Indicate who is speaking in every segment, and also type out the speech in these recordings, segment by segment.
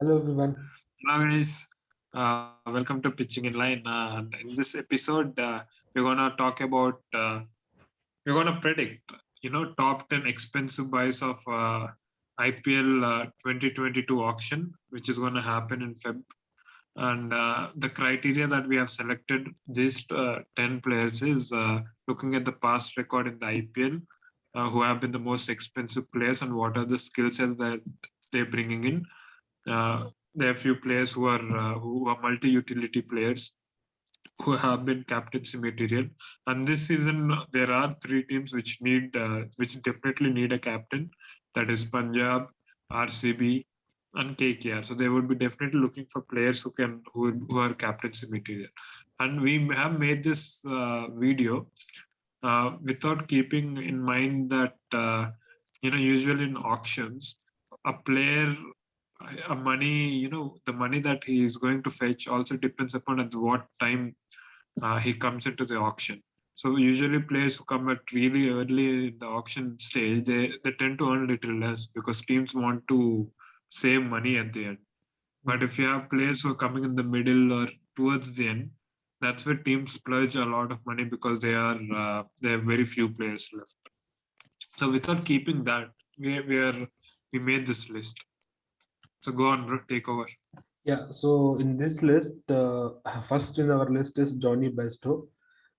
Speaker 1: Hello everyone.
Speaker 2: Hello guys, welcome to Pitching in Line. And in this episode, we're gonna talk about we're gonna predict, top 10 expensive buys of IPL 2022 auction, which is gonna happen in Feb. And the criteria that we have selected these 10 players is looking at the past record in the IPL, who have been the most expensive players, and what are the skill sets that they're bringing in. There are few players who are multi-utility players who have been captaincy material. And this season, there are three teams which definitely need a captain. That is Punjab, RCB, and KKR. So they would be definitely looking for players who are captaincy material. And we have made this video without keeping in mind that usually in auctions, a player a money the money that he is going to fetch also depends upon at what time he comes into the auction. So usually players who come at really early in the auction stage, they tend to earn a little less because teams want to save money at the end. But if you have players who are coming in the middle or towards the end, that's where teams splurge a lot of money because they have very few players left. So without keeping that, we made this list. So go on, bro, take over.
Speaker 1: Yeah, so in this list, first in our list is Johnny Bairstow.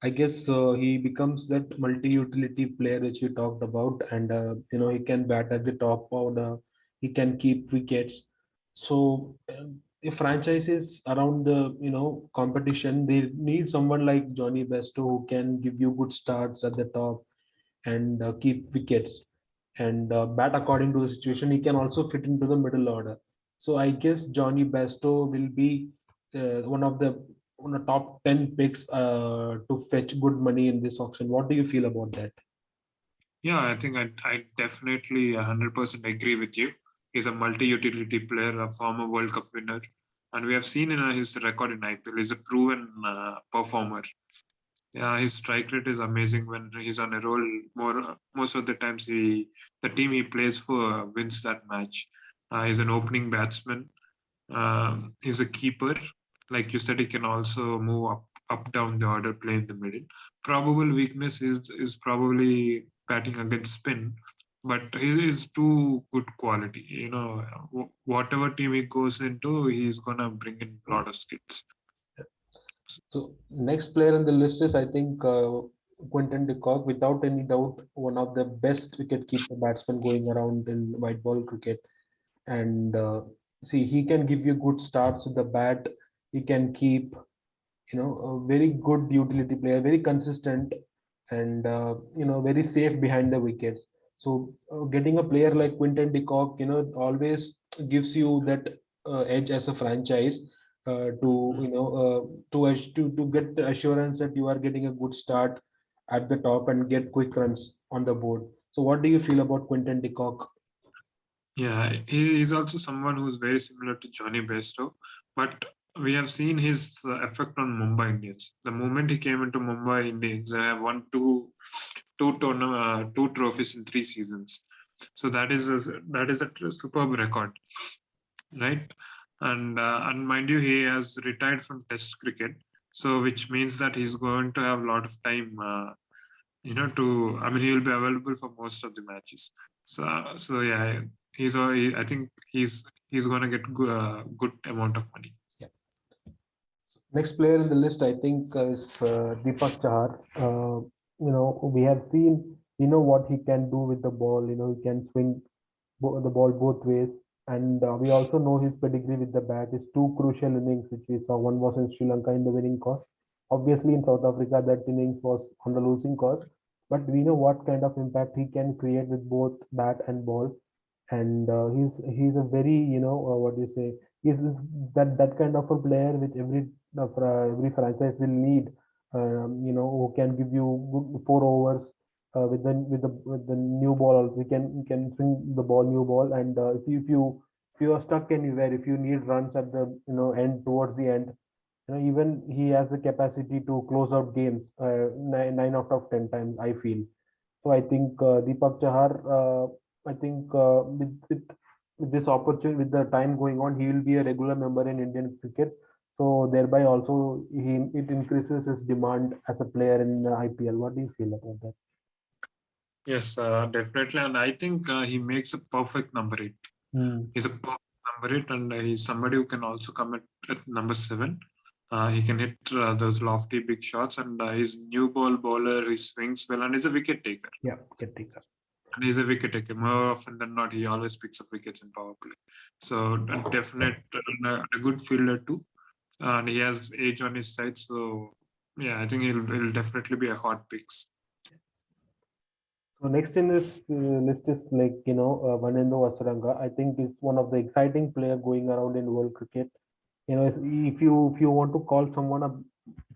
Speaker 1: I guess he becomes that multi-utility player which you talked about, and he can bat at the top order, he can keep wickets. So if franchises around the competition, they need someone like Johnny Bairstow who can give you good starts at the top and keep wickets and bat according to the situation. He can also fit into the middle order. So I guess Johnny Bairstow will be one of the top 10 picks to fetch good money in this auction. What do you feel about that?
Speaker 2: Yeah, I think I definitely 100% agree with you. He's a multi-utility player, a former World Cup winner, and we have seen in his record in IPL. He's a proven performer. Yeah, his strike rate is amazing when he's on a roll. Most of the times, the team he plays for wins that match. He's an opening batsman. He's a keeper. Like you said, he can also move up down the order, play in the middle. Probable weakness is probably batting against spin, but he is too good quality. Whatever team he goes into, he's gonna bring in a lot of skills.
Speaker 1: So next player on the list is, I think, Quinton de Kock, without any doubt, one of the best wicket-keeper batsmen going around in white ball cricket. And see, he can give you good starts with the bat. He can keep, a very good utility player, very consistent, and very safe behind the wickets. So getting a player like Quinton de Kock, always gives you that edge as a franchise to to get the assurance that you are getting a good start at the top and get quick runs on the board. So what do you feel about Quinton de Kock?
Speaker 2: Yeah, he is also someone who's very similar to Johnny Bairstow, but we have seen his effect on Mumbai Indians. The moment he came into Mumbai Indians, they have won two trophies in 3 seasons. So that is a superb record, right? And mind you, he has retired from Test cricket, so which means that he's going to have a lot of time. He will be available for most of the matches. So yeah, I think he's gonna get good amount of money.
Speaker 1: Yeah. Next player in the list, I think, is Deepak Chahar. We have seen, what he can do with the ball. He can swing the ball both ways. And we also know his pedigree with the bat. His two crucial innings, which we saw. One was in Sri Lanka in the winning cause. Obviously, in South Africa, that innings was on the losing cause. But we know what kind of impact he can create with both bat and ball. And he's a very, what do you say? He's that kind of a player which every franchise will need. Who can give you good 4 overs with the new ball. Also, you can swing the ball, new ball, and if you are stuck anywhere, if you need runs at the end towards the end, even he has the capacity to close out games 9 out of 10 times. I feel so. I think Deepak Chahar. I think with with this opportunity, with the time going on, he will be a regular member in Indian cricket. So thereby also it increases his demand as a player in IPL. What do you feel about that?
Speaker 2: Yes, definitely. And I think he makes a perfect number eight.
Speaker 1: Hmm.
Speaker 2: He's a perfect number eight, and he's somebody who can also come at number seven. He can hit those lofty big shots, and he's new ball bowler. He swings well, and he's a wicket taker.
Speaker 1: Yeah, get take that.
Speaker 2: And he's a wicket taker. More often than not, he always picks up wickets in power play. So a definite, a good fielder too, and he has age on his side. So yeah, I think he'll definitely be a hot picks.
Speaker 1: So next in this list is like Vanendo Asaranga. I think is one of the exciting player going around in world cricket. If you want to call someone a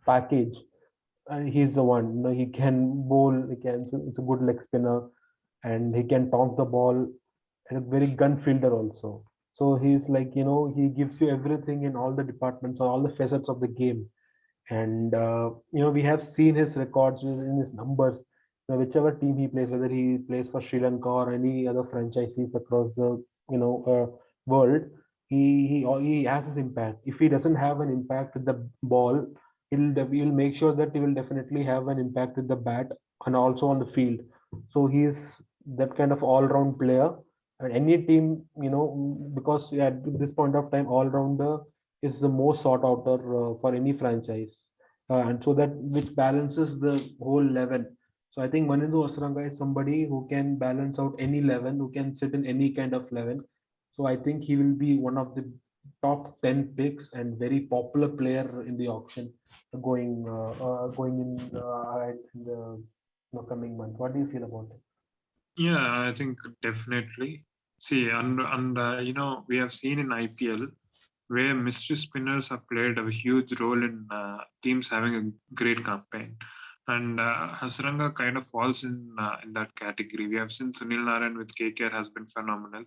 Speaker 1: package, he's the one. He can bowl. He can. It's a good leg spinner, and he can toss the ball. And a very gun fielder also. So he's like he gives you everything in all the departments or all the facets of the game. And we have seen his records in his numbers. Whichever team he plays, whether he plays for Sri Lanka or any other franchises across the world, he has his impact. If he doesn't have an impact with the ball, he'll make sure that he will definitely have an impact with the bat and also on the field. So he is that kind of all-round player. And any team, because at this point of time, all-rounder is the most sought after for any franchise, and so that which balances the whole 11. So I think Manindu Asranga is somebody who can balance out any 11, who can sit in any kind of 11. So I think he will be one of the top 10 picks and very popular player in the auction going in ahead in the coming month. What do you feel about it?
Speaker 2: Yeah, I think definitely. See, and we have seen in IPL where mystery spinners have played a huge role in teams having a great campaign. And Hasranga kind of falls in that category. We have seen Sunil Narayan with KKR has been phenomenal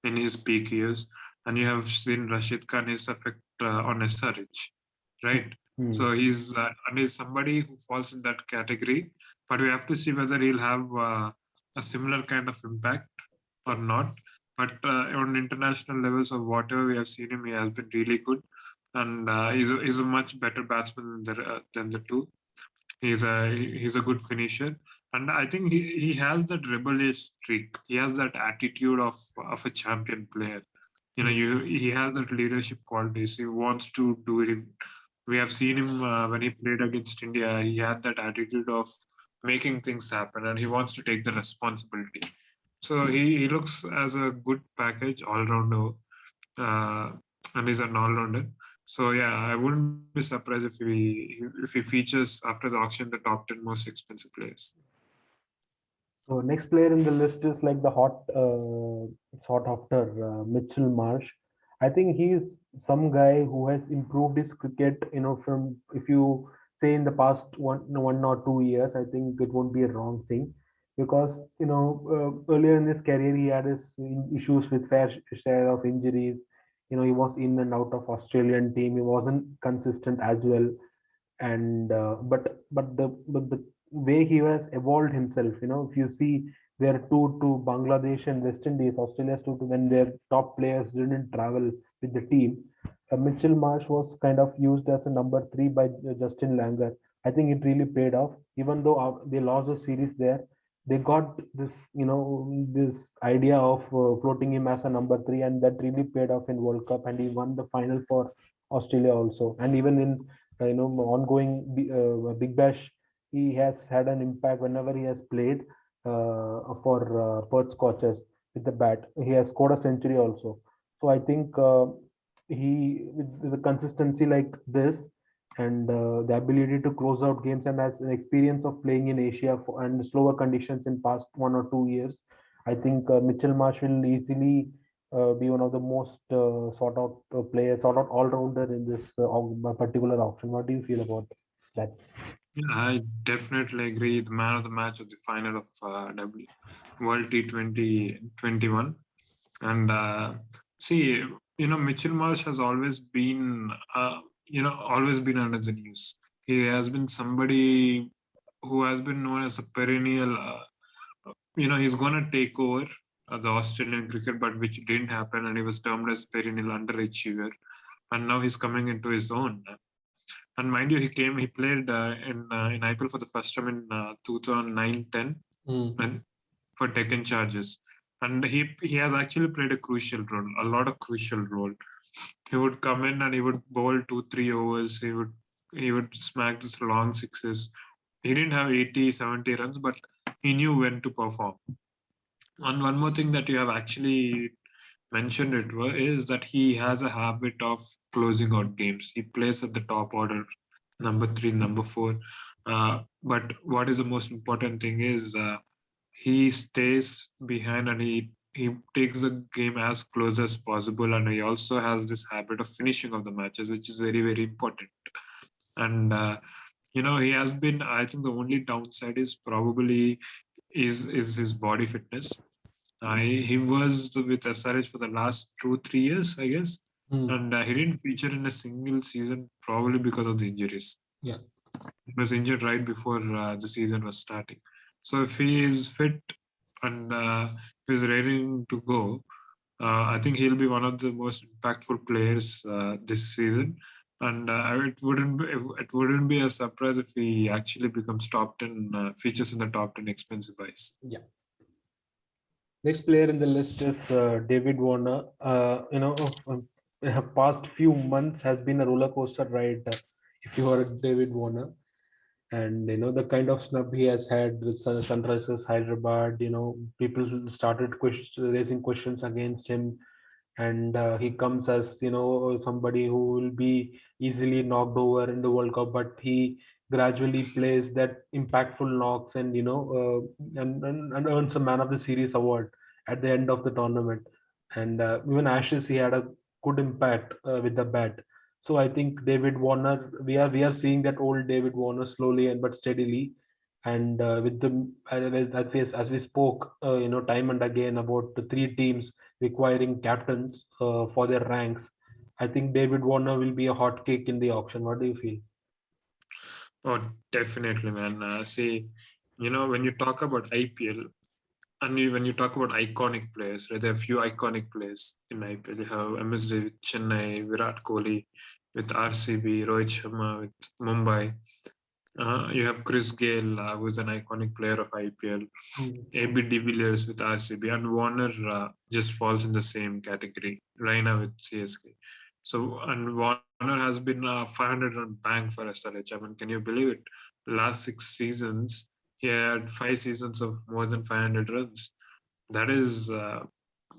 Speaker 2: in his peak years, and you have seen Rashid Khan his effect on SRH, right?
Speaker 1: Hmm.
Speaker 2: So he's somebody who falls in that category, but we have to see whether he'll have a similar kind of impact or not. But on international levels or whatever we have seen him, he has been really good, and he's a much better batsman than the two. He's a good finisher, and I think he has that rebellious streak. He has that attitude of a champion player.
Speaker 1: Hmm.
Speaker 2: He has that leadership qualities. He wants to do it. We have seen him when he played against India. He had that attitude of making things happen, and he wants to take the responsibility. So he looks as a good package all rounder, uh, and he's an all rounder. So yeah, I wouldn't be surprised if he features after the auction the top 10 most expensive players.
Speaker 1: So next player in the list is like the sought after Mitchell Marsh. I think he's some guy who has improved his cricket. From if you say in the past 1 or 2 years, I think it won't be a wrong thing, because earlier in his career he had his issues with fair share of injuries. He was in and out of Australian team. He wasn't consistent as well, and but the way he has evolved himself, if you see their tour to Bangladesh and West Indies, Australia's tour, when their top players didn't travel with the team, Mitchell Marsh was kind of used as a number three by Justin Langer. I think it really paid off, even though they lost the series there. They got this idea of floating him as a number three, and that really paid off in World Cup, and he won the final for Australia also. And even in ongoing Big Bash, he has had an impact whenever he has played for Perth Scorchers with the bat. He has scored a century also. So I think he, with the consistency like this, and the ability to close out games, and has an experience of playing in Asia and slower conditions in past 1 or 2 years, I think Mitchell Marsh will easily be one of the most sought out all rounder in this particular auction. What do you feel about that?
Speaker 2: Yeah, I definitely agree. The man of the match of the final of World T20 21. And see, Mitchell Marsh has always been under the news. He has been somebody who has been known as a perennial. He's gonna take over. the Australian cricket, but which didn't happen, and he was termed as perennial underachiever. And now he's coming into his own. And mind you, he played in IPL for the first time in 2009-10 and for Deccan Chargers. And he has actually played a crucial role, a lot of crucial role. He would come in and he would bowl 2-3 overs. He would smack this long sixes. He didn't have 80, 70 runs, but he knew when to perform. And one more thing that you have actually mentioned is that he has a habit of closing out games. He plays at the top order, number 3, number 4. But what is the most important thing is he stays behind and he takes the game as close as possible, and he also has this habit of finishing of the matches, which is very very important. And he has been. I think the only downside is probably is his body fitness. He was with SRH for the last 2-3 years, I guess, and he didn't feature in a single season, probably because of the injuries.
Speaker 1: Yeah.
Speaker 2: He was injured right before the season was starting. So if he is fit and is ready to go, I think he'll be one of the most impactful players this season. And it wouldn't be a surprise if he actually becomes top 10, features in the top 10 expensive buys.
Speaker 1: Yeah. Next player in the list is David Warner. Past few months has been a roller coaster ride. If you are a David Warner, and the kind of snub he has had with Sunrisers Hyderabad, people started raising questions against him, and he comes as somebody who will be easily knocked over in the World Cup, but he gradually plays that impactful knocks, and and earns a Man of the Series award at the end of the tournament. And even Ashes, he had a good impact with the bat. So I think David Warner, we are seeing that old David Warner slowly and but steadily. And with the as we spoke, time and again about the three teams requiring captains for their ranks, I think David Warner will be a hot cake in the auction. What do you feel?
Speaker 2: Oh, definitely, man. See, when you talk about IPL, and when you talk about iconic players, right, there are a few iconic players in IPL. You have MS Dhoni with Chennai, Virat Kohli with RCB, Rohit Sharma with Mumbai. You have Chris Gale, who's an iconic player of IPL. AB de Villiers with RCB, and Warner just falls in the same category. Raina with CSK. So, and Warner has been a 500-run bank for SRH. I mean, can you believe it? The last 6 seasons, he had 5 seasons of more than 500 runs. That is,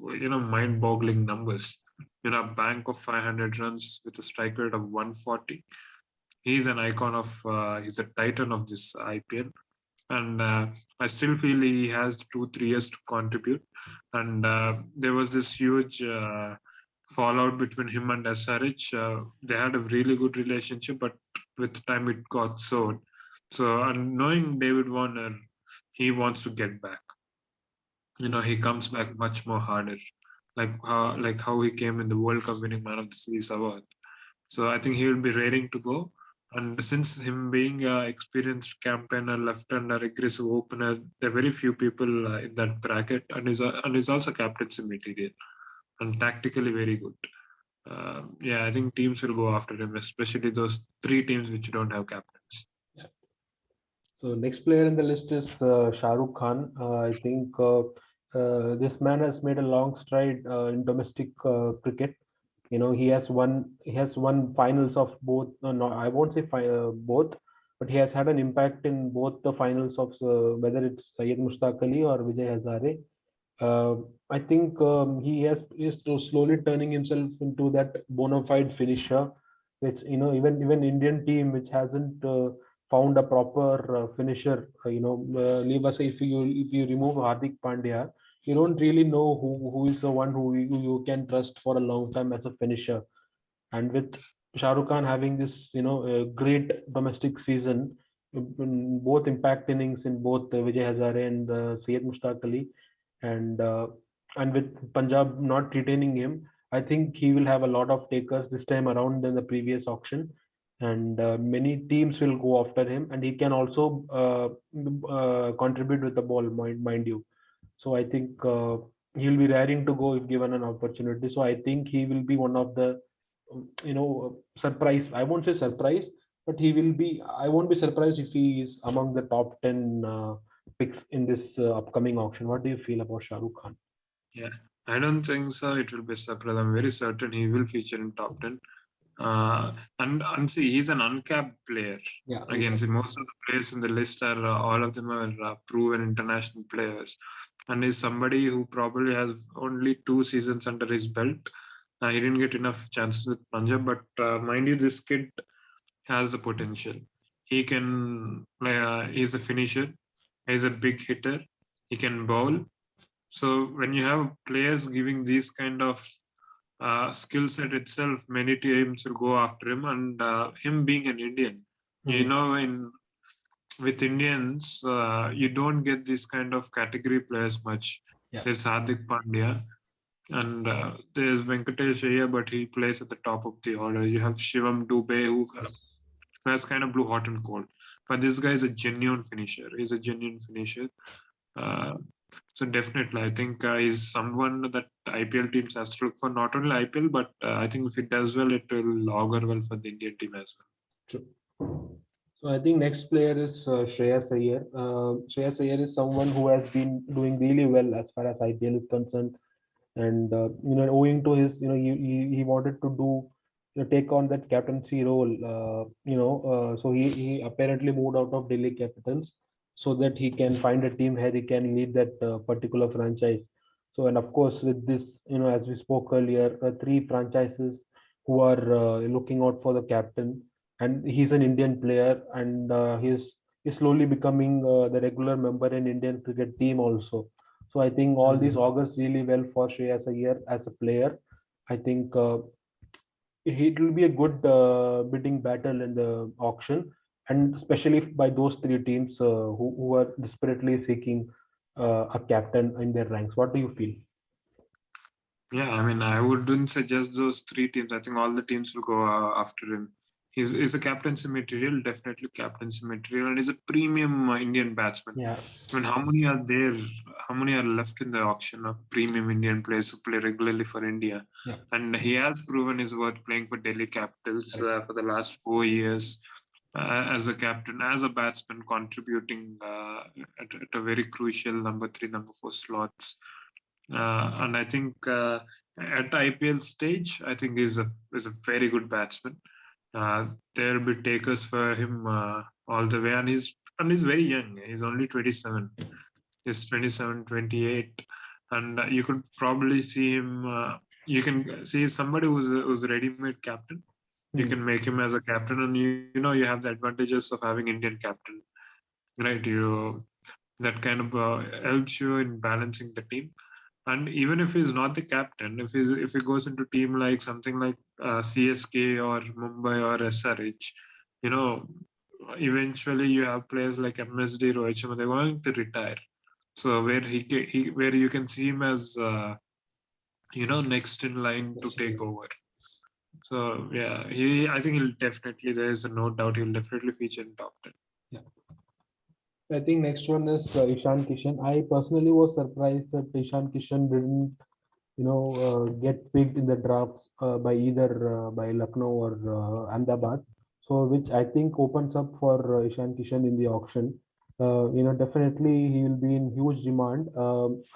Speaker 2: mind-boggling numbers. A bank of 500 runs with a strike rate of 140. He's an icon of, he's a titan of this IPL. And I still feel he has 2-3 years to contribute. And there was this huge fallout between him and SRH. They had a really good relationship, but with time it got soured. So, and knowing David Warner, he wants to get back. He comes back much more harder, like how he came in the World Cup winning Man of the Series award. So I think he will be raring to go. And since him being an experienced campaigner, left-hander, aggressive opener, there are very few people in that bracket, and is also captaincy material and tactically very good. Yeah, I think teams will go after him, especially those three teams which don't have captains.
Speaker 1: Yeah. So next player in the list is Shahrukh Khan. I think this man has made a long stride in domestic cricket. He has won finals of both. No, I won't say both, but he has had an impact in both the finals of whether it's Syed Mushtaq Ali or Vijay Hazare. Uh, I think he is slowly turning himself into that bona fide finisher, which even Indian team which hasn't found a proper finisher. Leave aside, if you remove Hardik Pandya, you don't really know who is the one who you can trust for a long time as a finisher. And with Shahrukh Khan having this, a great domestic season, in both impact innings in both Vijay Hazare and Syed Mushtaq Ali, and with Punjab not retaining him, I think he will have a lot of takers this time around than the previous auction, and many teams will go after him, and he can also contribute with the ball, mind you. So I think he'll be raring to go if given an opportunity. So I think he will be one of the surprise. I won't say surprise, but he will be. I won't be surprised if he is among the top 10 picks in this upcoming auction. What do you feel about Shahrukh Khan?
Speaker 2: Yeah, I don't think so. It will be surprise. I'm very certain he will feature in top 10. And see, he's an uncapped player.
Speaker 1: Yeah,
Speaker 2: Again, see,
Speaker 1: exactly.
Speaker 2: most of the players in the list are all of them are proven international players, and is somebody who probably has only 2 seasons under his belt. He didn't get enough chances with Punjab, but mind you, this kid has the potential. He can play. He's a finisher. He's a big hitter. He can bowl. So when you have players giving these kind of skill set itself, many teams will go after him. And him being an Indian,
Speaker 1: Mhm.
Speaker 2: in with Indians, you don't get this kind of category players much.
Speaker 1: Yeah.
Speaker 2: There's Hardik Pandya and there's Venkatesh Iyer, but he plays at the top of the order. You have Shivam Dubey,
Speaker 1: Yes.
Speaker 2: who has kind of blew hot and cold. But this guy is a genuine finisher. He's a genuine finisher. Uh, so definitely, I think he's someone that IPL teams has to look for. Not only IPL, but I think if it does well, it will augur well for the Indian team as well.
Speaker 1: True. So I think next player is Shreyas Iyer. Shreyas Iyer is someone who has been doing really well as far as IPL is concerned, and owing to his, he wanted to do, take on that captaincy role. So he apparently moved out of Delhi Capitals so that he can find a team where he can lead that particular franchise. So, and of course, with this, as we spoke earlier, three franchises who are looking out for the captain, and he's an Indian player, and he's slowly becoming the regular member in Indian cricket team also. So I think all these
Speaker 2: Mm.
Speaker 1: augurs really well for Shreyas Iyer as a player. I think it will be a good bidding battle in the auction, and especially by those three teams who are desperately seeking a captain in their ranks. What do you feel?
Speaker 2: Yeah, I mean, I wouldn't suggest those 3 teams. I think all the teams will go after him. He's a captaincy material, definitely captaincy material, and he's a premium Indian batsman.
Speaker 1: Yeah,
Speaker 2: I mean, how many are there? How many are left in the auction of premium Indian players who play regularly for India?
Speaker 1: yeah,
Speaker 2: And he has proven his worth playing for Delhi Capitals
Speaker 1: correct.
Speaker 2: for the last 4 years as a captain, as a batsman, contributing at a very crucial number 3, number 4 slots. And I think at IPL stage, I think is a very good batsman. There'll be takers for him all the way, and he's very young. He's only 27. He's 27, 28, and you could probably see him. You can see somebody who's ready-made captain. You
Speaker 1: Hmm.
Speaker 2: can make him as a captain, and you know you have the advantages of having Indian captain, right? You that kind of helps you in balancing the team. And even if he's not the captain, if he goes into team like something like CSK or Mumbai or SRH, you know, eventually you have players like MSD, Rohit Sharma, they're going to retire. So where you can see him as next in line to
Speaker 1: That's
Speaker 2: take
Speaker 1: true.
Speaker 2: over. So yeah, I think he'll definitely. There is no doubt he'll definitely feature in top 10.
Speaker 1: Yeah. I think next one is Ishaan Kishan. I personally was surprised that Ishaan Kishan didn't, get picked in the drafts by either by Lucknow or Ahmedabad. So which I think opens up for Ishaan Kishan in the auction. Definitely he will be in huge demand.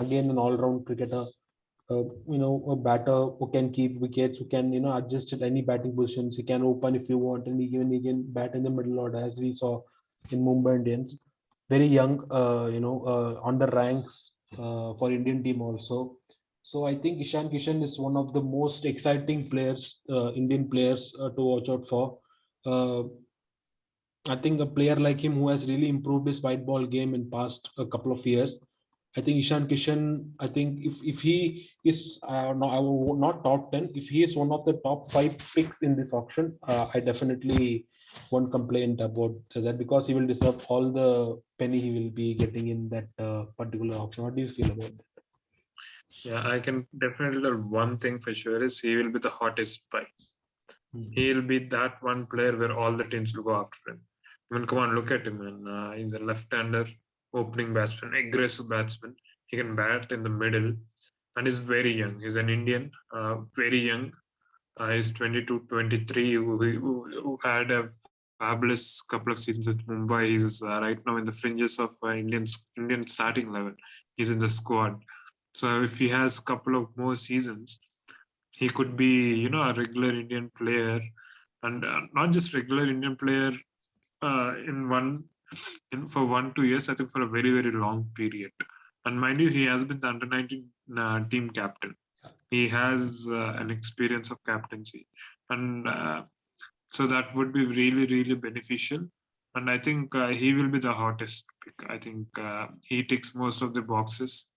Speaker 1: Again, an all-round cricketer, a batter who can keep wickets, who can, adjust at any batting positions. He can open if you want, and he can bat in the middle order, as we saw in Mumbai Indians. Very young, on the ranks for Indian team also. So I think Ishan Kishan is one of the most exciting players, Indian players to watch out for. Uh, I think a player like him who has really improved his white ball game in past a couple of years. I think Ishan Kishan. I think if he is no, I will not top 10. If he is one of the top five picks in this auction, I definitely won't complain about that because he will deserve all the penny he will be getting in that particular auction. What do you feel about that?
Speaker 2: Yeah, I can definitely tell one thing for sure is he will be the hottest buy.
Speaker 1: Hmm.
Speaker 2: He'll be that one player where all the teams will go after him. I mean, come on, look at him, man. He's a left-hander, opening batsman, aggressive batsman. He can bat in the middle. and he's very young. He's an Indian, very young. He's 22, 23, who had a fabulous couple of seasons with Mumbai. He's right now in the fringes of Indian starting level. He's in the squad. So if he has a couple of more seasons, he could be, a regular Indian player, and not just regular Indian player for 1 2 years. I think for a very very long period. And mind you, he has been the under 19 team captain. He has an experience of captaincy, and so that would be really really beneficial. And I think he will be the hottest pick. I think he ticks most of the boxes.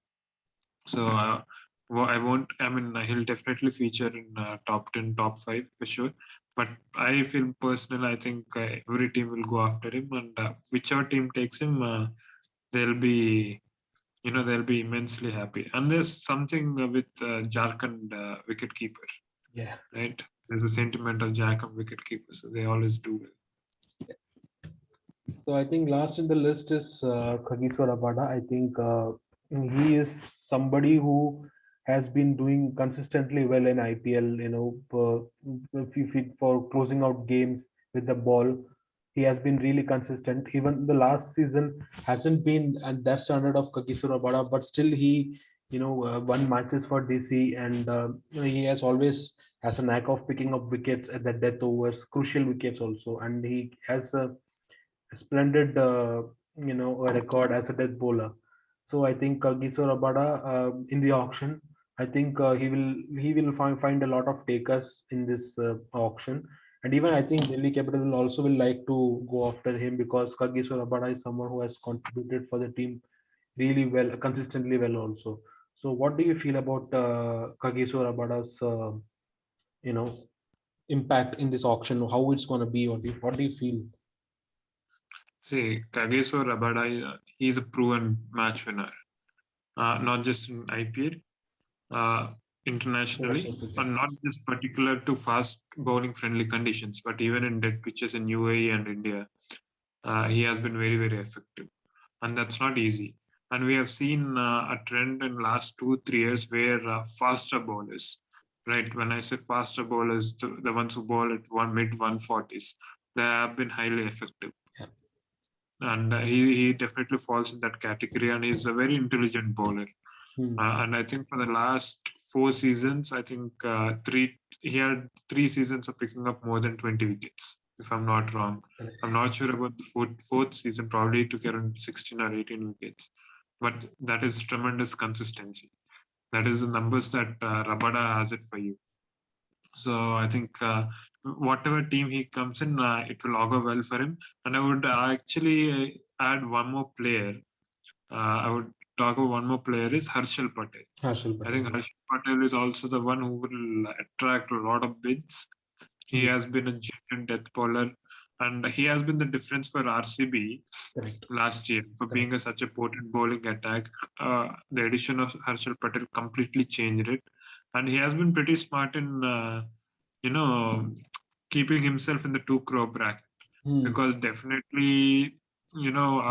Speaker 2: So I won't. I mean, he'll definitely feature in top 10, top 5 for sure. But I feel personally, I think every team will go after him, and whichever team takes him, they'll be, they'll be immensely happy. And there's something with Jharkhand wicket keeper,
Speaker 1: Yeah.
Speaker 2: right? There's a sentiment of Jharkhand wicket keepers, so they always do well.
Speaker 1: So I think last in the list is Kagishwar Abada. I think he is somebody who has been doing consistently well in IPL. For closing out games with the ball, he has been really consistent. Even the last season hasn't been at that standard of Kagishwar Abada, but still he, won matches for DC, and he has always has a knack of picking up wickets at the death overs, crucial wickets also, and he has a splendid a record as a death bowler. So I think Gisor Abada in the auction, I think he will find a lot of takers in this auction. And even I think Delhi Capital will also will like to go after him because Kagiswar Abada is someone who has contributed for the team really well, consistently well also. So what do you feel about Kagiswar Abada's you know impact in this auction? How it's going to be, or what do you feel?
Speaker 2: See, Kagiso Rabada, he's a proven match winner, not just in IPL, internationally,
Speaker 1: International cricket.
Speaker 2: and not just particular to fast bowling friendly conditions, but even in dead pitches in UAE and India, he has been very, very effective. And that's not easy. And we have seen a trend in last 2 3 years where faster bowlers, right? When I say faster bowlers, the ones who bowl at one mid 140s, they have been highly effective.
Speaker 1: Yeah.
Speaker 2: And he definitely falls in that category, and he's a very intelligent bowler.
Speaker 1: Hmm.
Speaker 2: And I think for the last 4 seasons, I think he had 3 seasons of picking up more than 20 wickets, if I'm not wrong.
Speaker 1: Correct.
Speaker 2: I'm not sure about the fourth season, probably he took around 16 or 18 wickets. But that is tremendous consistency. That is the numbers that Rabada has it for you. So I think whatever team he comes in, it will augur well for him. And I would actually add one more player. I would talk about one more player is Harshal Patel.
Speaker 1: Harshal
Speaker 2: I think
Speaker 1: Patel.
Speaker 2: Harshal Patel is also the one who will attract a lot of bids. He
Speaker 1: Hmm.
Speaker 2: has been a genuine death bowler, and he has been the difference for RCB
Speaker 1: Correct.
Speaker 2: last year for
Speaker 1: Correct.
Speaker 2: being such a potent bowling attack. The addition of Harshal Patel completely changed it, and he has been pretty smart in you know keeping himself in the 2 crore bracket,
Speaker 1: Hmm.
Speaker 2: because definitely,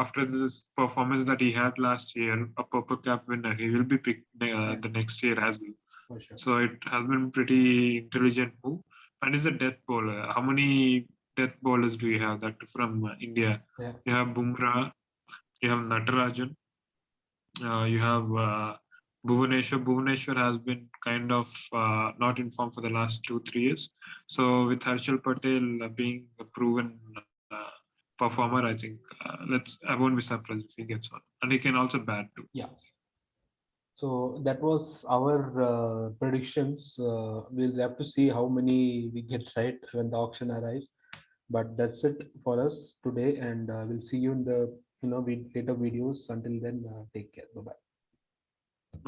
Speaker 2: after this performance that he had last year, a purple cap winner, he will be picked
Speaker 1: Yeah,
Speaker 2: the next year as well.
Speaker 1: for sure.
Speaker 2: So it has been pretty intelligent move. And he's a death bowler. How many death bowlers do you have that from India?
Speaker 1: Yeah.
Speaker 2: You have Bumrah, you have Natarajan, you have Bhuvaneshwar. Bhuvaneshwar has been kind of not in form for the last 2 3 years. So with Harshal Patel being a proven performer, I think I won't be surprised if he gets one, and he can also bat too.
Speaker 1: Yeah. So that was our predictions. We'll have to see how many we get right when the auction arrives. But that's it for us today, and we'll see you in the later videos. Until then, take care. Bye bye.